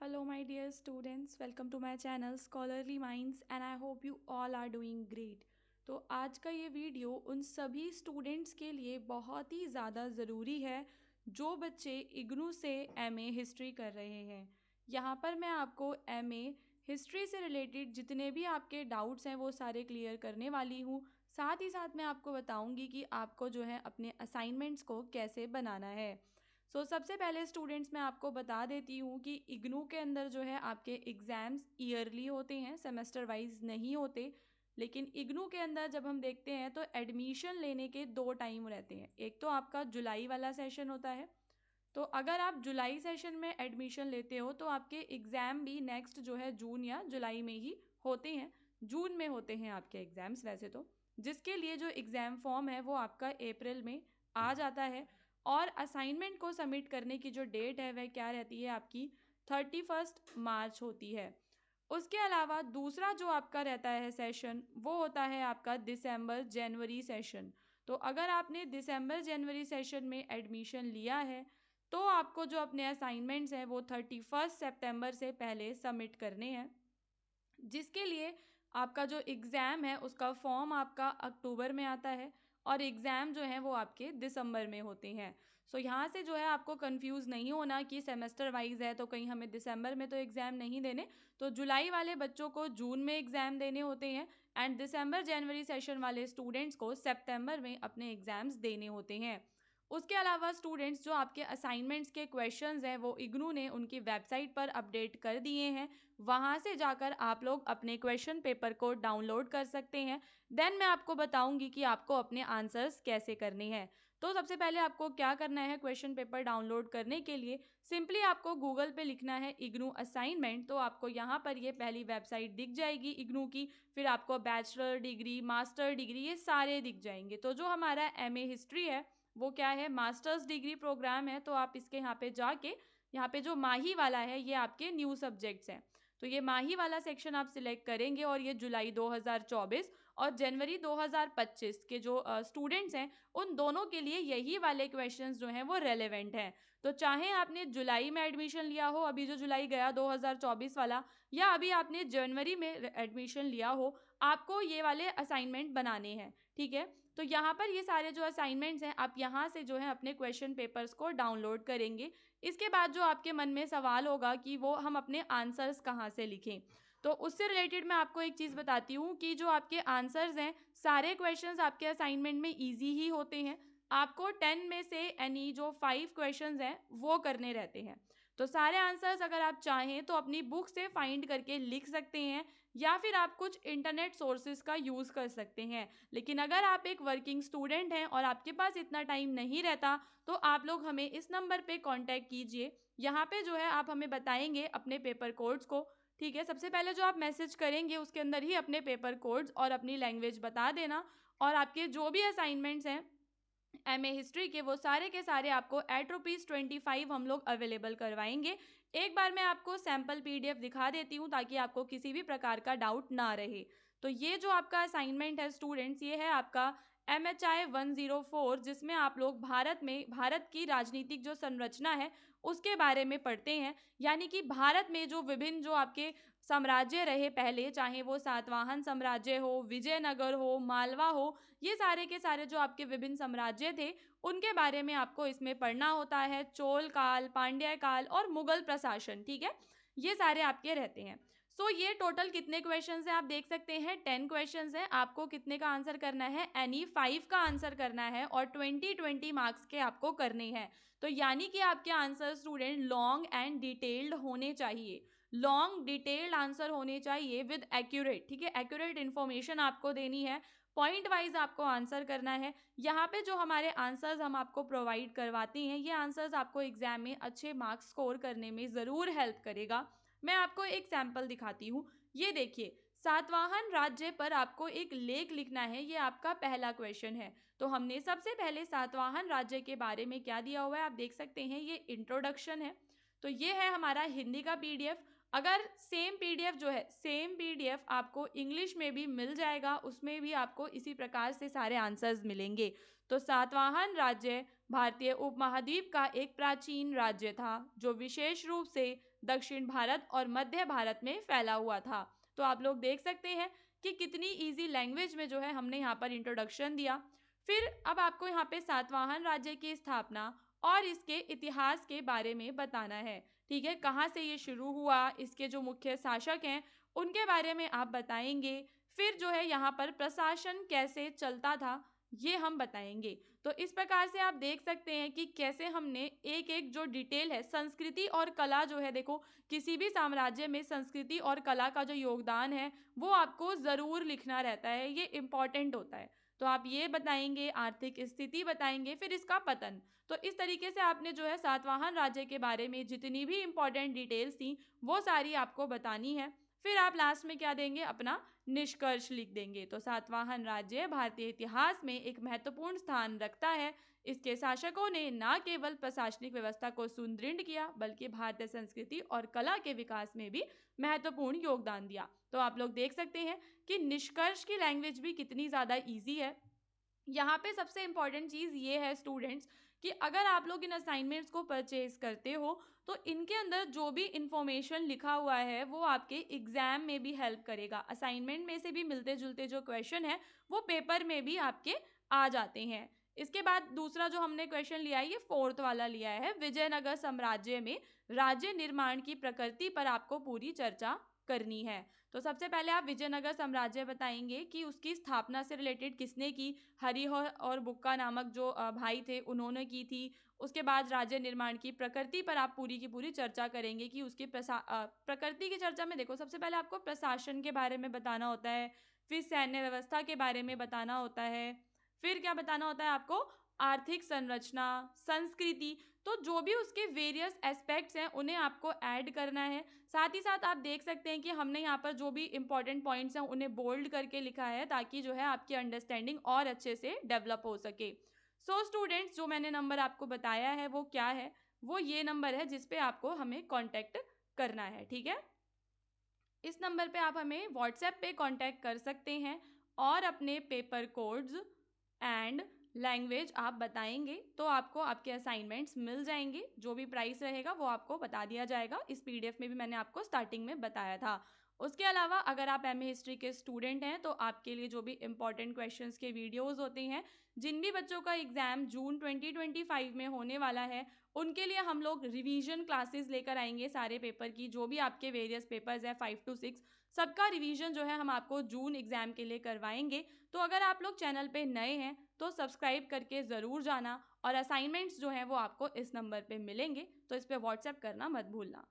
Hello, my dear students. Welcome to my channel Scholarly Minds and I hope you all are doing great. तो आज का ये video उन सभी students के लिए बहुत ही ज़्यादा ज़रूरी है जो बच्चे इग्नू से एमए हिस्ट्री कर रहे हैं। यहाँ पर मैं आपको एमए हिस्ट्री से रिलेटेड जितने भी आपके डाउट्स हैं वो सारे क्लियर करने वाली हूँ। साथ ही साथ मैं आपको बताऊँगी कि आपको जो है अपने असाइनमेंट्स को कैसे बनाना है। सबसे पहले स्टूडेंट्स मैं आपको बता देती हूँ कि इग्नू के अंदर जो है आपके एग्ज़ाम्स ईयरली होते हैं, सेमेस्टर वाइज नहीं होते। लेकिन इग्नू के अंदर जब हम देखते हैं तो एडमिशन लेने के दो टाइम रहते हैं। एक तो आपका जुलाई वाला सेशन होता है, तो अगर आप जुलाई सेशन में एडमिशन लेते हो तो आपके एग्ज़ाम भी नेक्स्ट जो है जून या जुलाई में ही होते हैं। जून में होते हैं आपके एग्ज़ाम्स वैसे तो, जिसके लिए जो एग्ज़ाम फॉर्म है वो आपका अप्रैल में आ जाता है। और असाइनमेंट को सबमिट करने की जो डेट है वह क्या रहती है आपकी 31 मार्च होती है। उसके अलावा दूसरा जो आपका रहता है सेशन वो होता है आपका दिसंबर जनवरी सेशन। तो अगर आपने दिसंबर जनवरी सेशन में एडमिशन लिया है तो आपको जो अपने असाइनमेंट्स हैं वो 31 सितंबर से पहले सबमिट करने हैं, जिसके लिए आपका जो एग्ज़ाम है उसका फॉर्म आपका अक्टूबर में आता है और एग्ज़ाम जो है वो आपके दिसंबर में होते हैं। यहाँ से जो है आपको कंफ्यूज नहीं होना कि सेमेस्टर वाइज है तो कहीं हमें दिसंबर में तो एग्ज़ाम नहीं देने। तो जुलाई वाले बच्चों को जून में एग्ज़ाम देने होते हैं एंड दिसंबर जनवरी सेशन वाले स्टूडेंट्स को सितंबर में अपने एग्ज़ाम्स देने होते हैं। उसके अलावा स्टूडेंट्स जो आपके असाइनमेंट्स के क्वेश्चंस हैं वो इग्नू ने उनकी वेबसाइट पर अपडेट कर दिए हैं। वहाँ से जाकर आप लोग अपने क्वेश्चन पेपर को डाउनलोड कर सकते हैं। देन मैं आपको बताऊंगी कि आपको अपने आंसर्स कैसे करने हैं। तो सबसे पहले आपको क्या करना है क्वेश्चन पेपर डाउनलोड करने के लिए, सिंपली आपको गूगल पे लिखना है इग्नू असाइनमेंट। तो आपको यहाँ पर ये पहली वेबसाइट दिख जाएगी इग्नू की। फिर आपको बैचलर डिग्री, मास्टर डिग्री, ये सारे दिख जाएंगे। तो जो हमारा एमए हिस्ट्री है वो क्या है, मास्टर्स डिग्री प्रोग्राम है। तो आप इसके यहाँ पे जाके यहाँ पे जो माही वाला है ये आपके न्यू सब्जेक्ट्स हैं। तो ये माही वाला सेक्शन आप सिलेक्ट करेंगे और ये जुलाई 2024 और जनवरी 2025 के जो स्टूडेंट्स हैं उन दोनों के लिए यही वाले क्वेश्चंस जो हैं वो रेलेवेंट हैं। तो चाहे आपने जुलाई में एडमिशन लिया हो, अभी जो जुलाई गया 2024 वाला, या अभी आपने जनवरी में एडमिशन लिया हो, आपको ये वाले असाइनमेंट बनाने हैं। ठीक है, तो यहाँ पर ये सारे जो असाइनमेंट्स हैं आप यहाँ से जो है अपने क्वेश्चन पेपर्स को डाउनलोड करेंगे। इसके बाद जो आपके मन में सवाल होगा कि वो हम अपने आंसर्स कहाँ से लिखें, तो उससे रिलेटेड मैं आपको एक चीज़ बताती हूँ कि जो आपके आंसर्स हैं सारे क्वेश्चंस आपके असाइनमेंट में इजी ही होते हैं। आपको 10 में से यानी जो 5 क्वेश्चंस हैं वो करने रहते हैं। तो सारे आंसर्स अगर आप चाहें तो अपनी बुक से फाइंड करके लिख सकते हैं या फिर आप कुछ इंटरनेट सोर्सेज का यूज़ कर सकते हैं। लेकिन अगर आप एक वर्किंग स्टूडेंट हैं और आपके पास इतना टाइम नहीं रहता तो आप लोग हमें इस नंबर पे कांटेक्ट कीजिए। यहाँ पे जो है आप हमें बताएंगे अपने पेपर कोड्स को। ठीक है, सबसे पहले जो आप मैसेज करेंगे उसके अंदर ही अपने पेपर कोड्स और अपनी लैंग्वेज बता देना। और आपके जो भी असाइनमेंट्स हैं एमए हिस्ट्री के वो सारे के सारे आपको ₹25 हम लोग अवेलेबल करवाएंगे। एक बार मैं आपको सैम्पल पीडीएफ दिखा देती हूँ ताकि आपको किसी भी प्रकार का डाउट ना रहे। तो ये जो आपका असाइनमेंट है स्टूडेंट्स, ये है आपका MHI 104, जिसमें आप लोग भारत की राजनीतिक जो संरचना है उसके बारे में पढ़ते हैं। यानी कि भारत में जो विभिन्न जो आपके साम्राज्य रहे पहले, चाहे वो सातवाहन साम्राज्य हो, विजयनगर हो, मालवा हो, ये सारे के सारे जो आपके विभिन्न साम्राज्य थे उनके बारे में आपको इसमें पढ़ना होता है। चोल काल, पांड्या काल और मुगल प्रशासन, ठीक है, ये सारे आपके रहते हैं। ये टोटल कितने क्वेश्चंस हैं आप देख सकते हैं, 10 क्वेश्चंस हैं। आपको कितने का आंसर करना है, एनी 5 का आंसर करना है और 20-20 मार्क्स के आपको करने हैं। तो यानी कि आपके answer student long and detailed होने चाहिए। लॉन्ग डिटेल्ड आंसर होने चाहिए विद एक्यूरेट, ठीक है, एक्यूरेट इन्फॉर्मेशन आपको देनी है। पॉइंट वाइज आपको आंसर करना है। यहाँ पे जो हमारे आंसर्स हम आपको प्रोवाइड करवाते हैं ये आंसर्स आपको एग्जाम में अच्छे मार्क्स स्कोर करने में ज़रूर हेल्प करेगा। मैं आपको एक सैंपल दिखाती हूँ। ये देखिए, सातवाहन राज्य पर आपको एक लेख लिखना है, ये आपका पहला क्वेश्चन है। तो हमने सबसे पहले सातवाहन राज्य के बारे में क्या दिया हुआ है आप देख सकते हैं, ये इंट्रोडक्शन है। तो ये है हमारा हिंदी का पीडीएफ। अगर सेम पीडीएफ आपको इंग्लिश में भी मिल जाएगा, उसमें भी आपको इसी प्रकार से सारे आंसर्स मिलेंगे। तो सातवाहन राज्य भारतीय उपमहाद्वीप का एक प्राचीन राज्य था जो विशेष रूप से दक्षिण भारत और मध्य भारत में फैला हुआ था। तो आप लोग देख सकते हैं कि कितनी इजी लैंग्वेज में जो है हमने यहाँ पर इंट्रोडक्शन दिया। फिर अब आपको यहाँ पे सातवाहन राज्य की स्थापना और इसके इतिहास के बारे में बताना है। ठीक है, कहाँ से ये शुरू हुआ, इसके जो मुख्य शासक हैं उनके बारे में आप बताएंगे। फिर जो है यहाँ पर प्रशासन कैसे चलता था ये हम बताएंगे। तो इस प्रकार से आप देख सकते हैं कि कैसे हमने एक एक जो डिटेल है, संस्कृति और कला जो है, देखो किसी भी साम्राज्य में संस्कृति और कला का जो योगदान है वो आपको ज़रूर लिखना रहता है, ये इम्पॉर्टेंट होता है। तो आप ये बताएंगे, आर्थिक स्थिति बताएंगे, फिर इसका पतन। तो इस तरीके से आपने जो है सातवाहन राज्य के बारे में जितनी भी इंपॉर्टेंट डिटेल्स थी वो सारी आपको बतानी है। फिर आप लास्ट में क्या देंगे, अपना निष्कर्ष लिख देंगे। तो सातवाहन राज्य भारतीय इतिहास में एक महत्वपूर्ण स्थान रखता है। इसके शासकों ने न केवल प्रशासनिक व्यवस्था को सुदृढ़ किया बल्कि भारतीय संस्कृति और कला के विकास में भी महत्वपूर्ण योगदान दिया। तो आप लोग देख सकते हैं कि निष्कर्ष की लैंग्वेज भी कितनी ज़्यादा ईजी है। यहाँ पे सबसे इम्पॉर्टेंट चीज़ ये है स्टूडेंट्स कि अगर आप लोग इन असाइनमेंट्स को परचेज करते हो तो इनके अंदर जो भी इंफॉर्मेशन लिखा हुआ है वो आपके एग्जाम में भी हेल्प करेगा। असाइनमेंट में से भी मिलते जुलते जो क्वेश्चन है वो पेपर में भी आपके आ जाते हैं। इसके बाद दूसरा जो हमने क्वेश्चन लिया है, ये फोर्थ वाला लिया है, विजयनगर साम्राज्य में राज्य निर्माण की प्रकृति पर आपको पूरी चर्चा करनी है। तो सबसे पहले आप विजयनगर साम्राज्य बताएंगे कि उसकी स्थापना से रिलेटेड किसने की, हरिहर और बुक्का नामक जो भाई थे उन्होंने की थी। उसके बाद राज्य निर्माण की प्रकृति पर आप पूरी की पूरी चर्चा करेंगे कि उसकी प्रकृति की चर्चा में देखो सबसे पहले आपको प्रशासन के बारे में बताना होता है, फिर सैन्य व्यवस्था के बारे में बताना होता है, फिर क्या बताना होता है आपको, आर्थिक संरचना, संस्कृति। तो जो भी उसके वेरियस एस्पेक्ट्स हैं उन्हें आपको ऐड करना है। साथ ही साथ आप देख सकते हैं कि हमने यहाँ पर जो भी इंपॉर्टेंट पॉइंट्स हैं उन्हें बोल्ड करके लिखा है ताकि जो है आपकी अंडरस्टैंडिंग और अच्छे से डेवलप हो सके। सो स्टूडेंट्स, जो मैंने नंबर आपको बताया है वो क्या है, वो ये नंबर है जिस पे आपको हमें कांटेक्ट करना है। ठीक है, इस नंबर पे आप हमें व्हाट्सएप पे कांटेक्ट कर सकते हैं और अपने पेपर कोड्स एंड लैंग्वेज आप बताएंगे तो आपको आपके असाइनमेंट्स मिल जाएंगे। जो भी प्राइस रहेगा वो आपको बता दिया जाएगा, इस पीडीएफ में भी मैंने आपको स्टार्टिंग में बताया था। उसके अलावा अगर आप एमए हिस्ट्री के स्टूडेंट हैं तो आपके लिए जो भी इंपॉर्टेंट क्वेश्चंस के वीडियोस होते हैं, जिन भी बच्चों का एग्जाम जून 2025 में होने वाला है उनके लिए हम लोग रिवीजन क्लासेस लेकर आएंगे। सारे पेपर की जो भी आपके वेरियस पेपर्स है 5 to 6 सबका रिवीजन जो है हम आपको जून एग्जाम के लिए करवाएंगे। तो अगर आप लोग चैनल पे नए हैं तो सब्सक्राइब करके ज़रूर जाना और असाइनमेंट्स जो हैं वो आपको इस नंबर पे मिलेंगे, तो इस पे व्हाट्सएप करना मत भूलना।